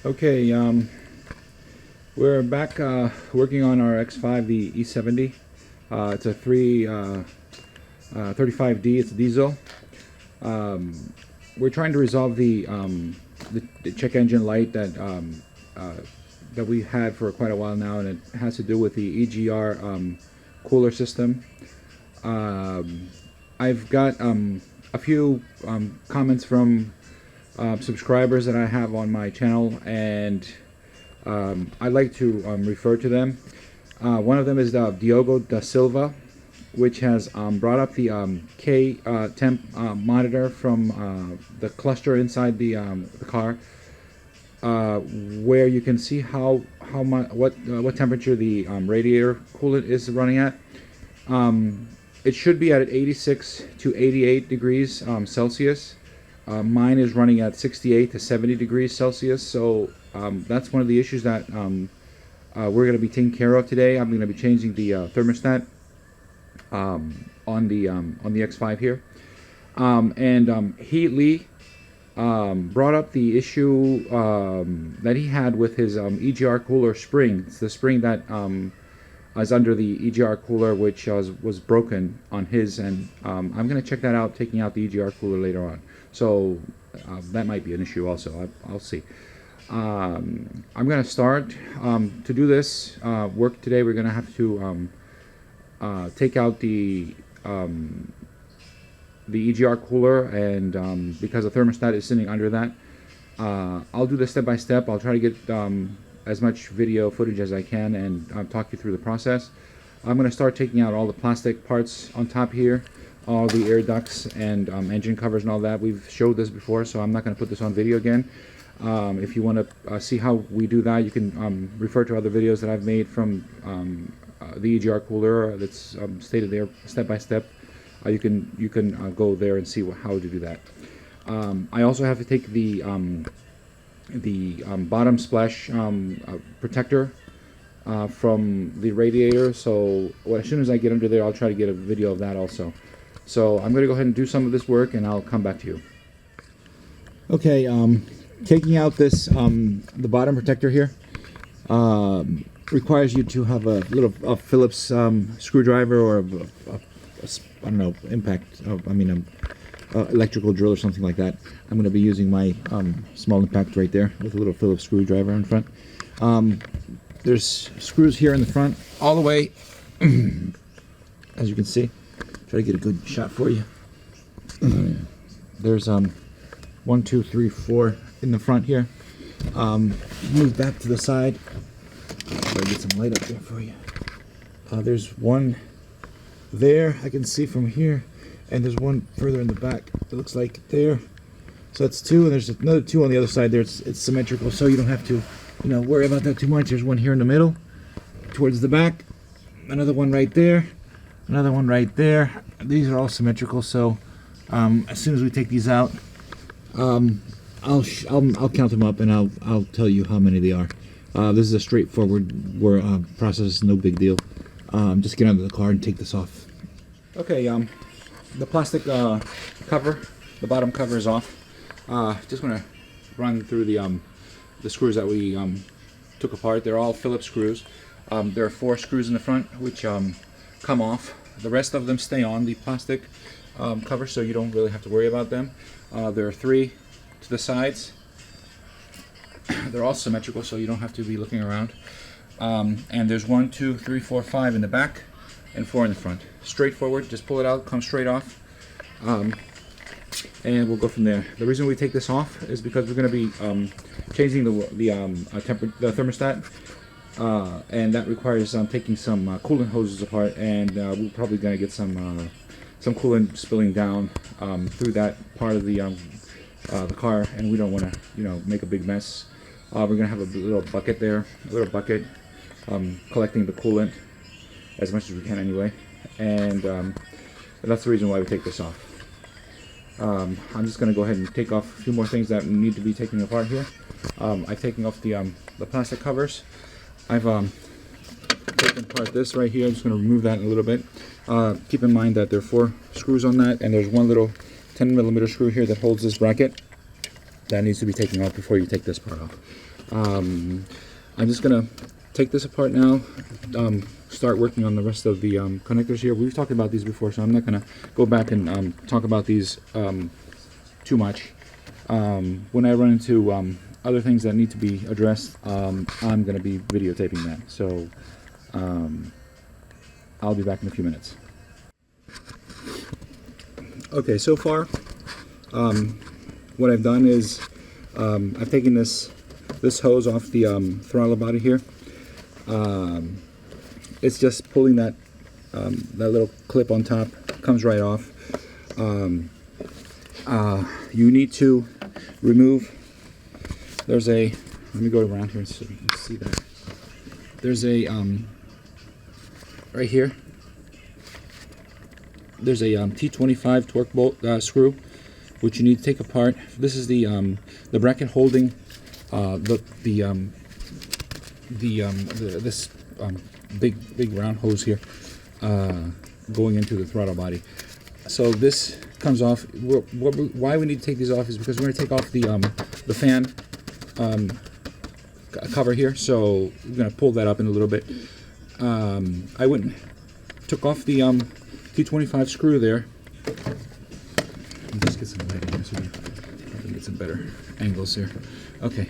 Okay, we're back working on our X5, the E70. It's a 35D, it's a diesel. We're trying to resolve the check engine light that that we had for quite a while now, and it has to do with the EGR cooler system. I've got a few comments from subscribers that I have on my channel, and I'd like to refer to them. One of them is Diogo da Silva, which has brought up the K temp monitor from the cluster inside the car, where you can see what temperature the radiator coolant is running at. It should be at 86 to 88 degrees Celsius. Mine is running at 68 to 70 degrees Celsius, so that's one of the issues that we're going to be taking care of today. I'm going to be changing the thermostat on the X5 here, and Lee brought up the issue that he had with his EGR cooler spring. It's the spring that is under the EGR cooler, which was broken on his, and I'm going to check that out, taking out the EGR cooler later on. So that might be an issue also. I'll see. I'm going to start to do this work today. We're going to have to take out the EGR cooler, and because the thermostat is sitting under that, I'll do this step by step. I'll try to get as much video footage as I can and talk you through the process. I'm going to start taking out all the plastic parts on top here, all the air ducts and engine covers and all that. We've showed this before, so I'm not going to put this on video again. If you want to see how we do that, you can refer to other videos that I've made from the EGR cooler that's stated there step by step. You can go there and see how to do that. I also have to take the bottom splash protector from the radiator. So as soon as I get under there, I'll try to get a video of that also. So I'm going to go ahead and do some of this work, and I'll come back to you. Okay, taking out this the bottom protector here requires you to have a little Phillips screwdriver, or I don't know, electrical drill or something like that. I'm going to be using my small impact right there with a little Phillips screwdriver in front. There's screws here in the front all the way, as you can see. Try to get a good shot for you. There's 1, 2, 3, 4 in the front here. Move back to the side. Try to get some light up there for you. There's one there I can see from here, and there's one further in the back. It looks like there. So that's 2, and there's another 2 on the other side there. It's symmetrical, so you don't have to, worry about that too much. There's one here in the middle, towards the back. Another one right there. Another one right there. These are all symmetrical, so as soon as we take these out, I'll count them up, and I'll tell you how many they are. This is a straightforward process, no big deal. Just get out of the car and take this off. Okay, the plastic cover, the bottom cover is off. Just going to run through the screws that we took apart. They're all Phillips screws. There are 4 screws in the front which come off. The rest of them stay on the plastic cover, so you don't really have to worry about them. There are 3 to the sides. They're all symmetrical, so you don't have to be looking around. And there's 1, 2, 3, 4, 5 in the back, and 4 in the front. Straightforward, just pull it out, come straight off, and we'll go from there. The reason we take this off is because we're going to be changing the thermostat, and that requires taking some coolant hoses apart, and we're probably going to get some coolant spilling down through that part of the car, and we don't want to make a big mess. We're going to have a little bucket there, collecting the coolant as much as we can anyway, and that's the reason why we take this off. I'm just going to go ahead and take off a few more things that need to be taken apart here. I've taken off the plastic covers. I've taken apart this right here. I'm just going to remove that in a little bit. Keep in mind that there are 4 screws on that, and there's one little 10mm screw here that holds this bracket. That needs to be taken off before you take this part off. I'm just gonna take this apart now, start working on the rest of the connectors here. We've talked about these before, so I'm not gonna go back and talk about these too much. When I run into other things that need to be addressed, I'm gonna be videotaping that. So I'll be back in a few minutes. Okay, so far what I've done is I've taken this hose off the throttle body here. It's just pulling that little clip on top, comes right off. You need to remove, let me go around here so you can see that. There's a, right here, there's a T25 torque bolt screw, which you need to take apart. This is the bracket holding this big round hose here going into the throttle body. So this comes off. Why we need to take these off is because we're going to take off the fan cover here. So we're going to pull that up in a little bit. I took off the T25 screw there. Let's get some light in here so we can get some better angles here. Okay,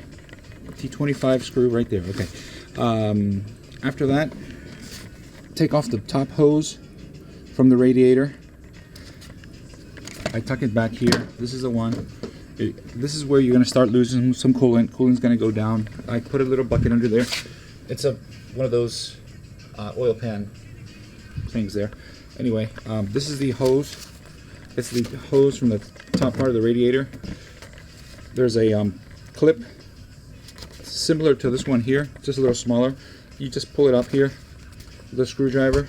T25 screw right there. Okay. After that, take off the top hose from the radiator. I tuck it back here. This is the one. This is where you're going to start losing some coolant. Coolant's going to go down. I put a little bucket under there. It's one of those oil pan things there. Anyway, this is the hose. It's the hose from the top part of the radiator. There's a clip similar to this one here, just a little smaller. You just pull it up here with a screwdriver.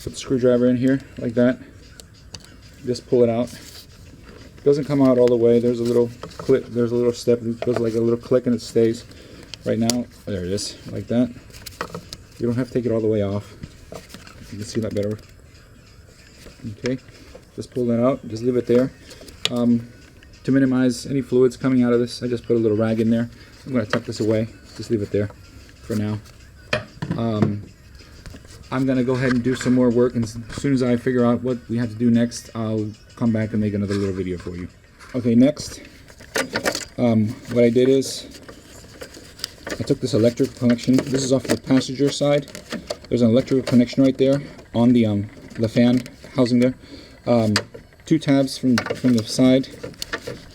Put the screwdriver in here like that. Just pull it out. It doesn't come out all the way. There's a little clip. There's a little step. It goes like a little click and it stays. Right now, there it is, like that. You don't have to take it all the way off. You can see that better. Okay, just pull that out. Just leave it there. To minimize any fluids coming out of this, I just put a little rag in there. I'm going to tuck this away. Just leave it there for now. I'm going to go ahead and do some more work, and as soon as I figure out what we have to do next, I'll come back and make another little video for you. Okay, next, what I did is I took this electrical connection. This is off the passenger side. There's an electrical connection right there on the fan housing there. 2 tabs from the side.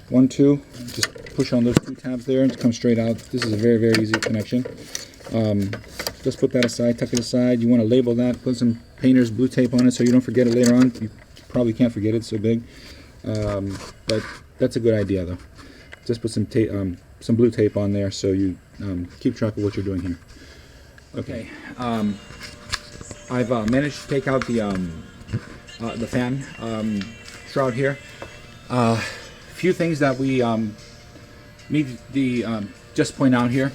1, 2. Just push on those 2 tabs there and it comes straight out. This is a very, very easy connection. Just put that aside, tuck it aside. You want to label that, put some painter's blue tape on it so you don't forget it later on. You probably can't forget it, it's so big. But that's a good idea though. Just put some tape, some blue tape on there so you keep track of what you're doing here. Okay, I've managed to take out the fan shroud here. Few things that we need to just point out here.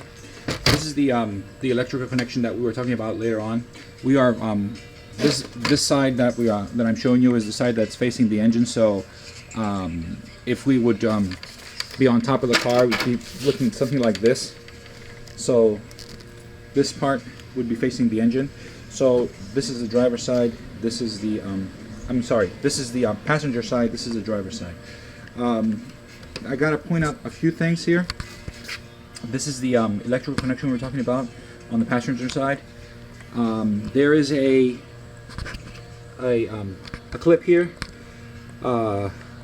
This is the electrical connection that we were talking about later on. We are this side that I'm showing you is the side that's facing the engine. So if we would be on top of the car, we'd be looking something like this. So this part would be facing the engine. So this is the driver's side. This is the this is the passenger side. This is the driver's side. I gotta point out a few things here. This is the electrical connection we were talking about on the passenger side. There is a clip here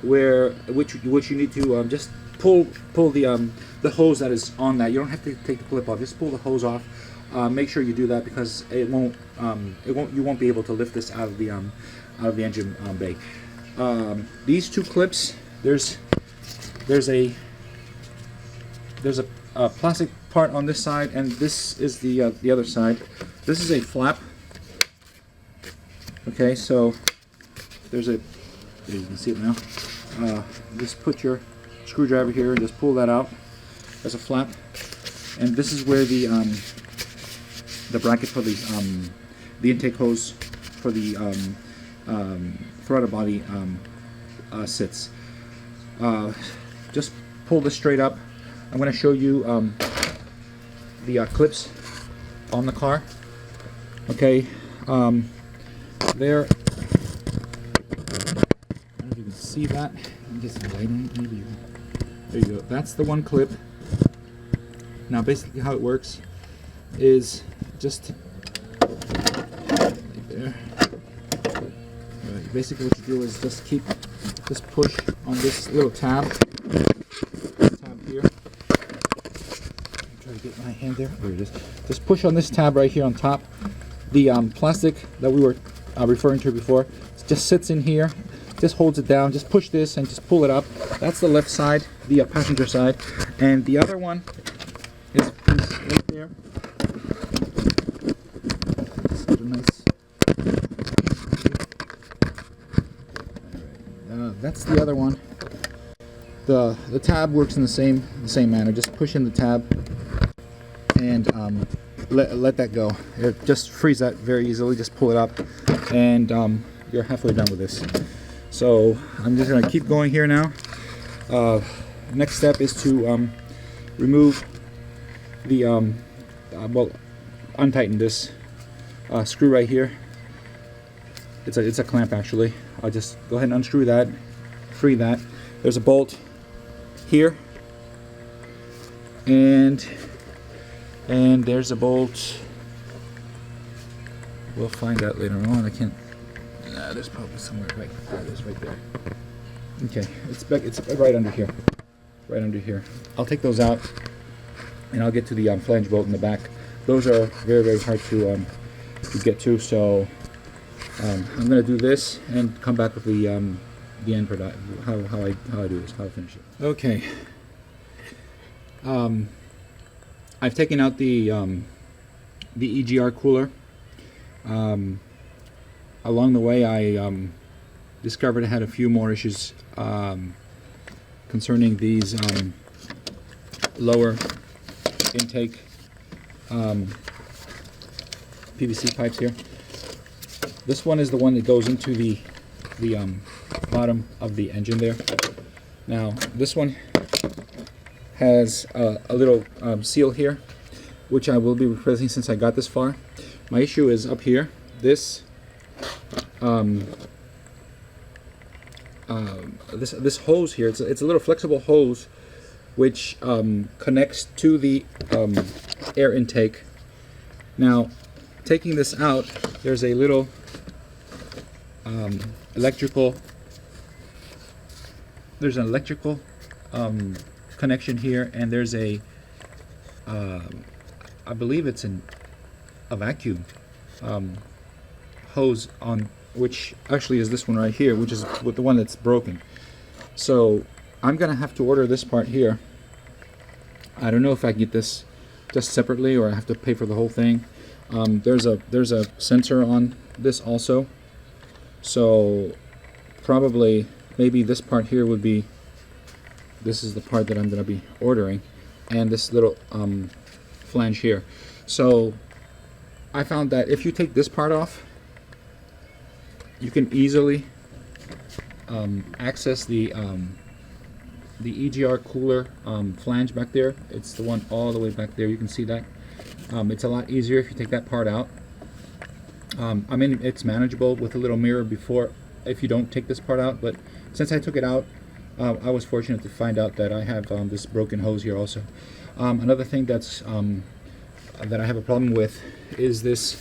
which you need to just pull the hose that is on that. You don't have to take the clip off. Just pull the hose off. Make sure you do that because you won't be able to lift this out of the engine bay. These 2 clips. There's a plastic part on this side, and this is the other side. This is a flap. Okay, so there you can see it now. Just put your screwdriver here and just pull that out. There's a flap, and this is where the bracket for the intake hose for the throttle body sits. Just pull this straight up. I'm going to show you the clips on the car. Okay, there. I don't know if you can see that. I'm just lighting. Maybe there you go. That's the one clip. Now, basically, how it works is just right there. Basically, what you do is just push on this little tab. Here. Try to get my hand there. There it is. Just push on this tab right here on top. The plastic that we were referring to before just sits in here. Just holds it down. Just push this and just pull it up. That's the left side, the passenger side, and the other one is right there. Just get a nice. That's the other one. The tab works in the same manner. Just push in the tab and let that go. It just frees that very easily. Just pull it up, and you're halfway done with this. So I'm just gonna keep going here now. Next step is to remove the untighten this screw right here. It's a clamp actually. I'll just go ahead and unscrew that, free that. There's a bolt here, and there's a bolt. We'll find out later on. I can't. There's probably somewhere right there. It is right there. Okay, it's right under here. Right under here. I'll take those out, and I'll get to the flange bolt in the back. Those are very, very hard to get to. So I'm gonna do this and come back with the end product. How I do this. How I finish it. Okay. I've taken out the EGR cooler. Along the way, I discovered I had a few more issues concerning these lower intake PVC pipes here. This one is the one that goes into the bottom of the engine there. Now, this one has a little seal here, which I will be replacing since I got this far. My issue is up here. This this hose here. It's a little flexible hose which connects to the air intake. Now, taking this out, there's a little electrical. There's an electrical connection here, and there's a I believe it's a vacuum hose on, which actually is this one right here, which is with the one that's broken. So I'm gonna have to order this part here. I don't know if I can get this just separately or I have to pay for the whole thing. There's a sensor on this also, so probably maybe this part here would be, this is the part that I'm gonna be ordering, and this little flange here. So I found that if you take this part off, you can easily access the EGR cooler flange back there. It's the one all the way back there. You can see that. It's a lot easier if you take that part out. I mean, it's manageable with a little mirror before if you don't take this part out, but since I took it out, I was fortunate to find out that I have this broken hose here also. Another thing that's that I have a problem with is this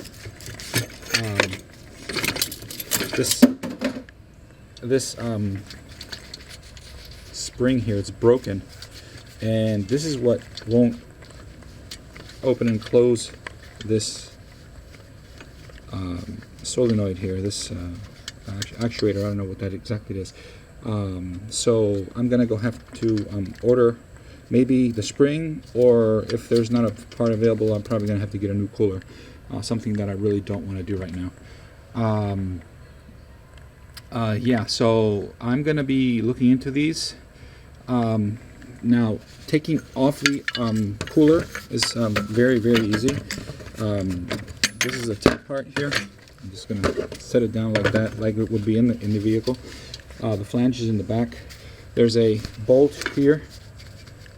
spring here. It's broken, and this is what won't open and close this solenoid here, this actuator. I don't know what that exactly is. So I'm gonna go have to order maybe the spring, or if there's not a part available, I'm probably gonna have to get a new cooler, something that I really don't want to do right now. Yeah, so I'm gonna be looking into these. Now, taking off the cooler is very, very easy. This is the top part here. I'm just gonna set it down like that, like it would be in the vehicle. The flange is in the back. There's a bolt here.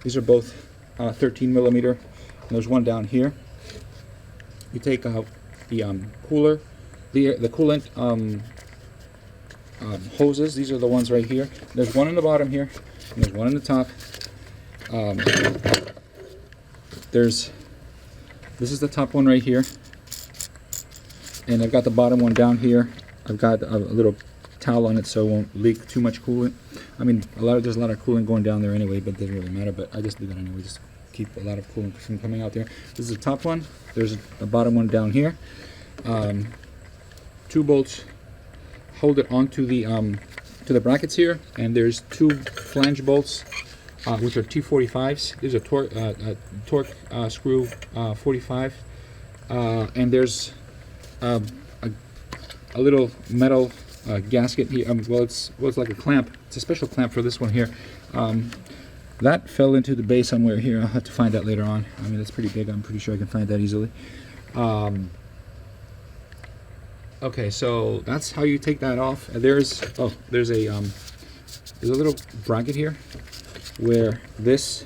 These are both 13 millimeter. And there's one down here. You take out the cooler, the coolant hoses. These are the ones right here. There's one in the bottom here, and there's one in the top. This is the top one right here, and I've got the bottom one down here. I've got a little towel on it so it won't leak too much coolant. I mean, there's a lot of coolant going down there anyway, but it doesn't really matter. But I just do that anyway, just to keep a lot of coolant from coming out there. This is the top one. There's a bottom one down here. 2 bolts hold it onto the to the brackets here, and there's 2 flange bolts, which are T45s. These are torque screw 45, and there's a little metal gasket here. Well, it's like a clamp. It's a special clamp for this one here. That fell into the bay somewhere here. I'll have to find that later on. I mean, it's pretty big. I'm pretty sure I can find that easily. Okay, so that's how you take that off. There's a little bracket here where this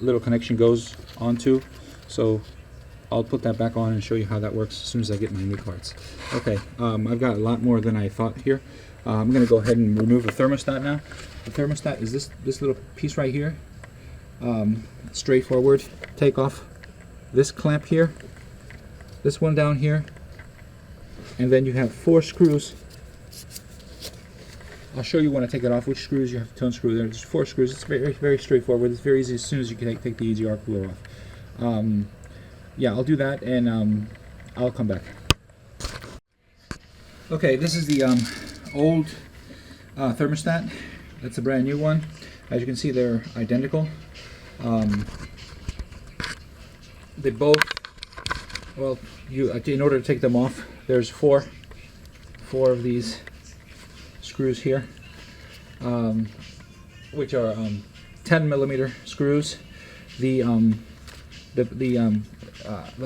little connection goes onto. So I'll put that back on and show you how that works as soon as I get my new parts. Okay, I've got a lot more than I thought here. I'm going to go ahead and remove the thermostat now. The thermostat is this little piece right here. Straightforward. Take off this clamp here, this one down here, and then you have 4 screws. I'll show you when I take it off which screws you have to unscrew. There's 4 screws. It's very, very straightforward. It's very easy as soon as you can take the EGR cooler off. Yeah, I'll do that, and I'll come back. Okay, this is the old thermostat. That's a brand new one. As you can see, they're identical. They both, well, in order to take them off, there's four of these screws here, which are 10 millimeter screws. The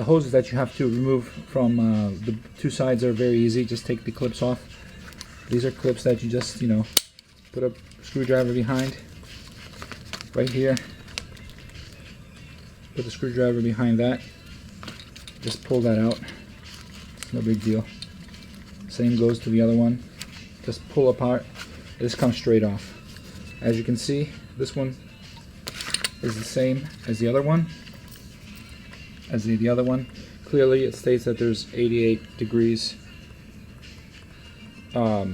hoses that you have to remove from the 2 sides are very easy. Just take the clips off. These are clips that you just, put a screwdriver behind, right here. Put the screwdriver behind that. Just pull that out. It's no big deal. Same goes to the other one. Just pull apart. This comes straight off. As you can see, this one is the same as the other one. Clearly it states that there's 88 degrees for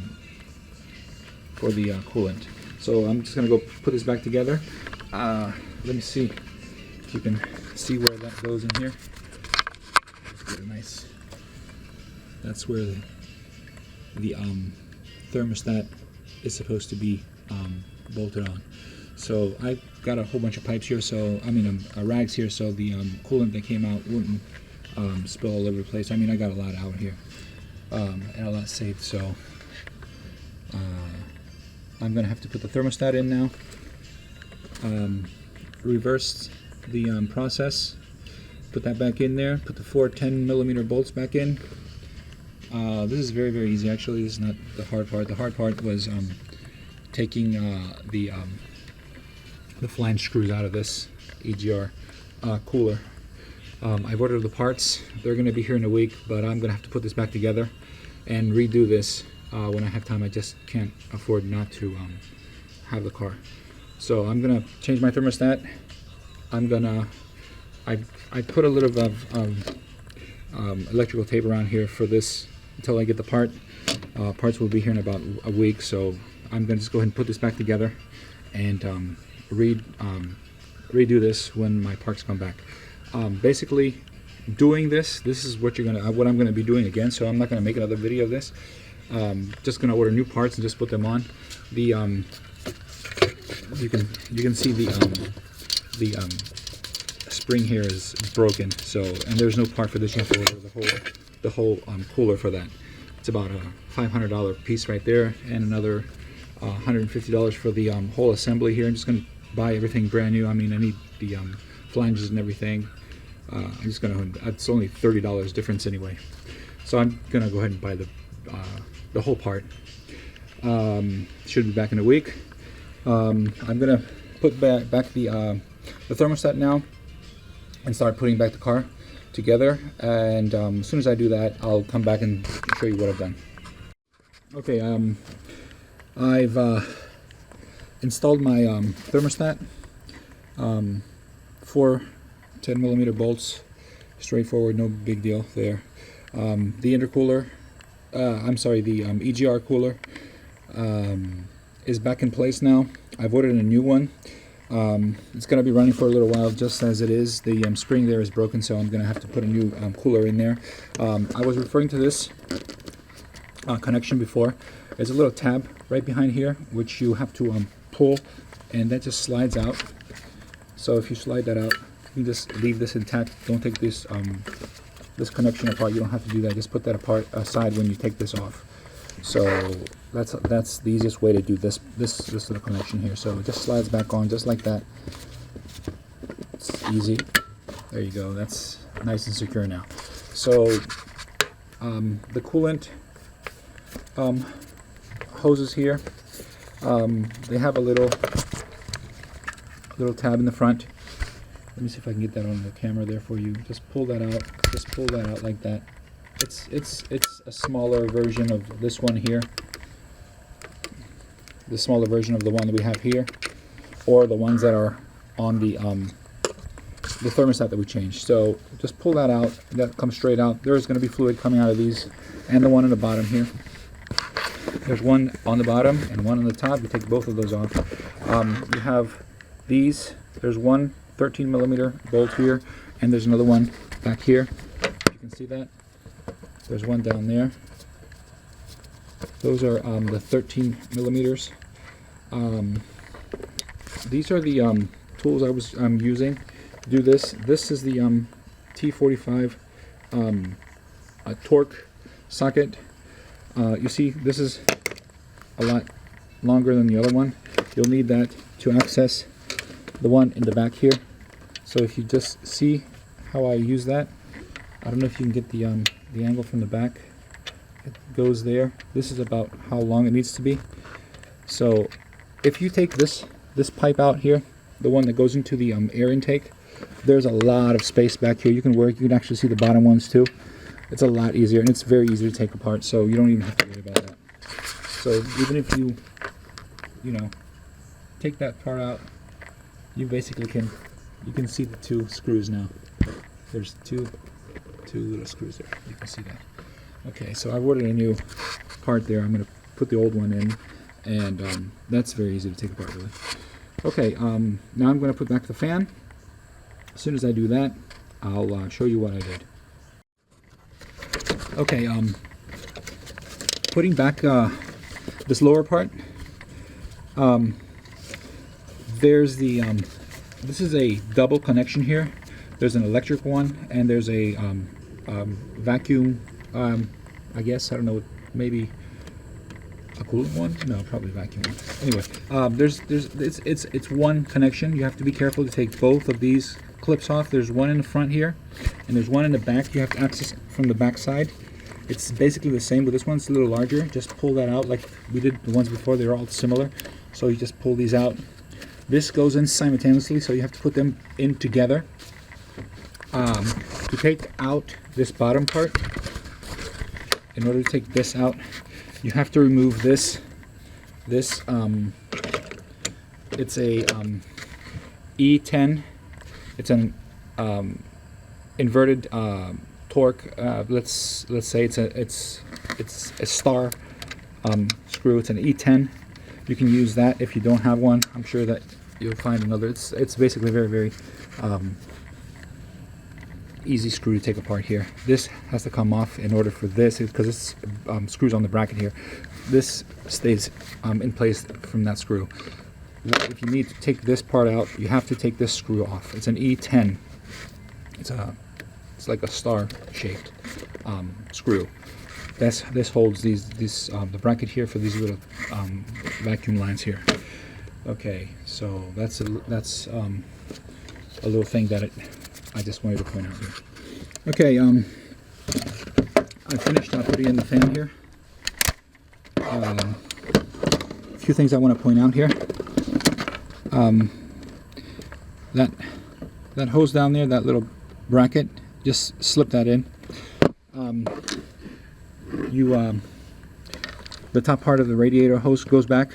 the coolant. So I'm just going to go put this back together. Let me see if you can see where that goes in here. Get a nice. That's where the thermostat is supposed to be bolted on. So I got a whole bunch of pipes here, so rags here, so the coolant that came out wouldn't spill all over the place. I got a lot out here and a lot saved, so I'm gonna have to put the thermostat in now. Reverse the process, put that back in there, put the 4 10 millimeter bolts back in. This is very, very easy. Actually, this is not the hard part. The hard part was taking the flange screws out of this EGR cooler. I've ordered the parts. They're going to be here in a week, but I'm going to have to put this back together and redo this when I have time. I just can't afford not to have the car. So I'm going to change my thermostat. I put a little of electrical tape around here for this until I get the part. Parts will be here in about a week, so I'm going to just go ahead and put this back together and redo this when my parts come back. Basically, doing this is what I'm going to be doing again. So I'm not going to make another video of this. Just going to order new parts and just put them on. The you can see the spring here is broken. So, and there's no part for this. You have to order the whole cooler for that. It's about a $500 piece right there, and another $150 for the whole assembly here. I'm just going to buy everything brand new. I need the flanges and everything. I'm just going to, it's only $30 difference anyway. So I'm going to go ahead and buy the whole part. Should be back in a week. I'm gonna put back the thermostat now and start putting back the car together, and as soon as I do that, I'll come back and show you what I've done. Okay, I've installed my thermostat. 4 10mm bolts, straightforward, no big deal there. The intercooler, I'm sorry, the EGR cooler is back in place now. I've ordered a new one. It's going to be running for a little while just as it is. The spring there is broken, so I'm going to have to put a new cooler in there. I was referring to this connection before. There's a little tab right behind here which you have to pull, and that just slides out. So if you slide that out, you can just leave this intact. Don't take this this connection apart. You don't have to do that. Just put that aside when you take this off. So that's the easiest way to do this little connection here. So it just slides back on just like that. It's easy. There you go. That's nice and secure now. So the coolant hoses here, they have a little tab in the front. Let me see if I can get that on the camera there for you. Just pull that out. Just pull that out like that. It's a smaller version of this one here. The smaller version of the one that we have here, or the ones that are on the thermostat that we changed. So just pull that out. That comes straight out. There is going to be fluid coming out of these, and the one on the bottom here. There's one on the bottom and one on the top. You take both of those off. You have these. There's one 13mm bolt here, and there's another one back here. You can see that. There's one down there. Those are the 13mm. These are the tools I was using to do this. This is the T45 torque socket. You see, this is a lot longer than the other one. You'll need that to access the one in the back here. So if you just see how I use that, I don't know if you can get the angle from the back. It goes there. This is about how long it needs to be. So if you take this pipe out here, the one that goes into the air intake, there's a lot of space back here. You can actually see the bottom ones too. It's a lot easier, and it's very easy to take apart, so you don't even have to worry about that. So even if you take that part out, you basically can see the 2 screws now. There's two little screws there. You can see that. Okay, so I've ordered a new part there. I'm going to put the old one in, and that's very easy to take apart, really. Okay, now I'm going to put back the fan. As soon as I do that, I'll show you what I did. Okay, putting back this lower part, there's the this is a double connection here. There's an electric one, and there's a vacuum, I guess, I don't know, maybe a coolant one? No, probably vacuum one. Anyway, it's one connection. You have to be careful to take both of these clips off. There's one in the front here, and there's one in the back. You have to access from the back side. It's basically the same, but this one's a little larger. Just pull that out like we did the ones before. They're all similar. So you just pull these out. This goes in simultaneously, so you have to put them in together. To take out this bottom part, in order to take this out, you have to remove this. It's a E10. It's an inverted torque. Let's say it's a star screw. It's an E10. You can use that if you don't have one. I'm sure that you'll find another. It's basically very easy screw to take apart here. This has to come off in order for this, because it's screws on the bracket here. This stays in place from that screw. If you need to take this part out, you have to take this screw off. It's an E10. It's like a star shaped screw. This holds the bracket here for these little vacuum lines here. Okay, so that's a little thing that I just wanted to point out here. Okay, I finished putting in the fan here. A few things I want to point out here. that hose down there, that little bracket, just slip that in. The top part of the radiator hose goes back.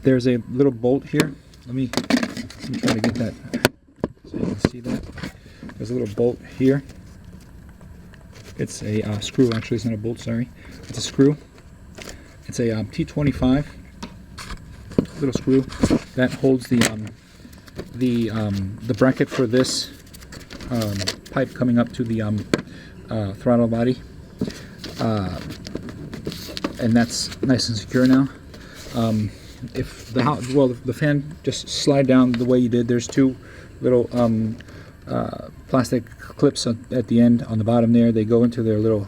There's a little bolt here. Let me try to get that so you can see that. There's a little bolt here. It's a screw, actually. It's not a bolt, sorry. It's a screw. It's a T25 little screw that holds the bracket for this pipe coming up to the throttle body, and that's nice and secure now. If the fan just slide down the way you did. There's two little plastic clips at the end on the bottom there. They go into their little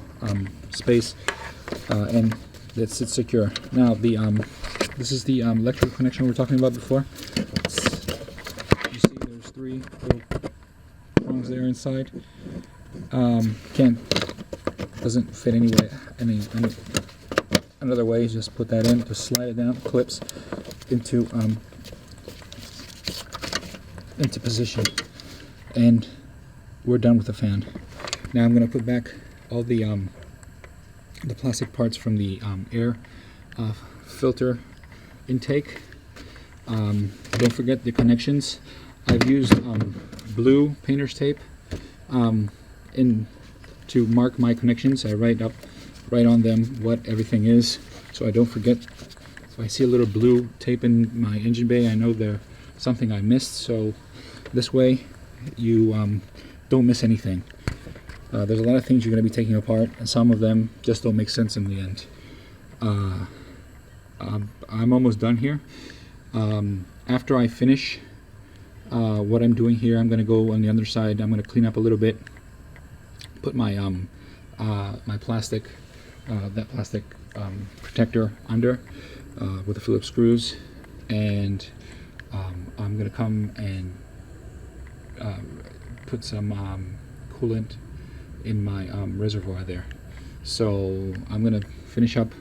space, and it sits secure. Now this is the electrical connection we were talking about before. You see there's three little prongs there inside. Doesn't fit another way. Just put that in, just slide it down, clips into position, and we're done with the fan. Now I'm going to put back all the plastic parts from the air filter intake. Don't forget the connections. I've used blue painter's tape to mark my connections. I write on them what everything is, so I don't forget. If I see a little blue tape in my engine bay, I know there's something I missed. So this way you don't miss anything. There's a lot of things you're going to be taking apart, and some of them just don't make sense in the end. I'm almost done here. After I finish what I'm doing here, I'm going to go on the underside. I'm going to clean up a little bit, put my my plastic protector under with the Phillips screws, and I'm going to come and put some coolant in my reservoir there. So I'm going to finish up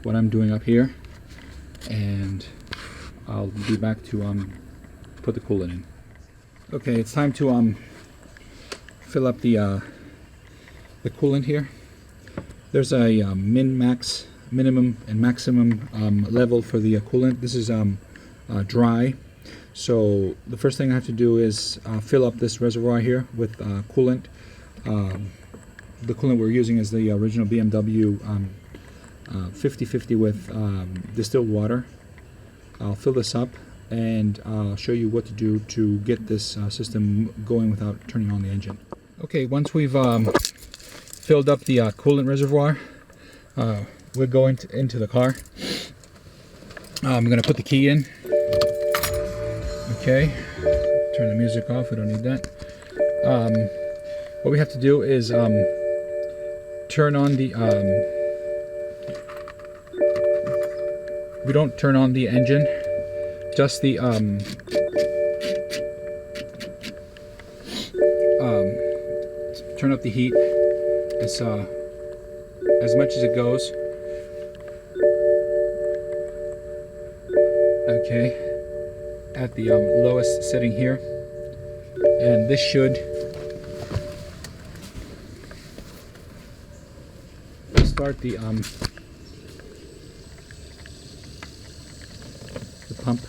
what I'm doing up here, and I'll be back to put the coolant in. Okay, it's time to fill up the coolant here. There's a minimum and maximum level for the coolant. This is dry, so the first thing I have to do is fill up this reservoir here with coolant. The coolant we're using is the original BMW 50/50 with distilled water. I'll fill this up, and I'll show you what to do to get this system going without turning on the engine. Okay, once we've filled up the coolant reservoir, we're going into the car. I'm going to put the key in. Okay, turn the music off, we don't need that. What we have to do is turn on the we don't turn on the engine, just the turn up the heat as much as it goes. Okay, at the lowest setting here, and this should start the pump.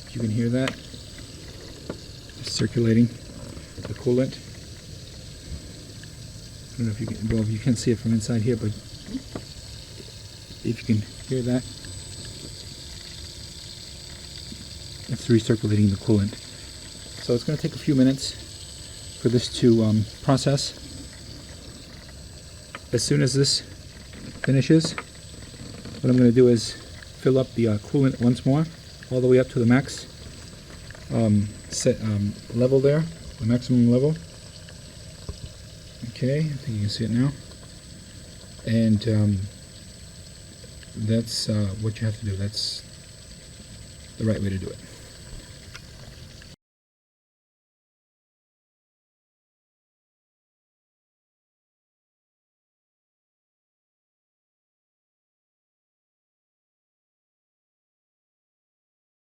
If you can hear that, just circulating the coolant. I don't know if you can, well, you can't see it from inside here, but if you can hear that, it's recirculating the coolant. So it's going to take a few minutes for this to process. As soon as this finishes, what I'm going to do is fill up the coolant once more, all the way up to the max set level there, the maximum level. Okay, I think you can see it now. And that's what you have to do. That's the right way to do it.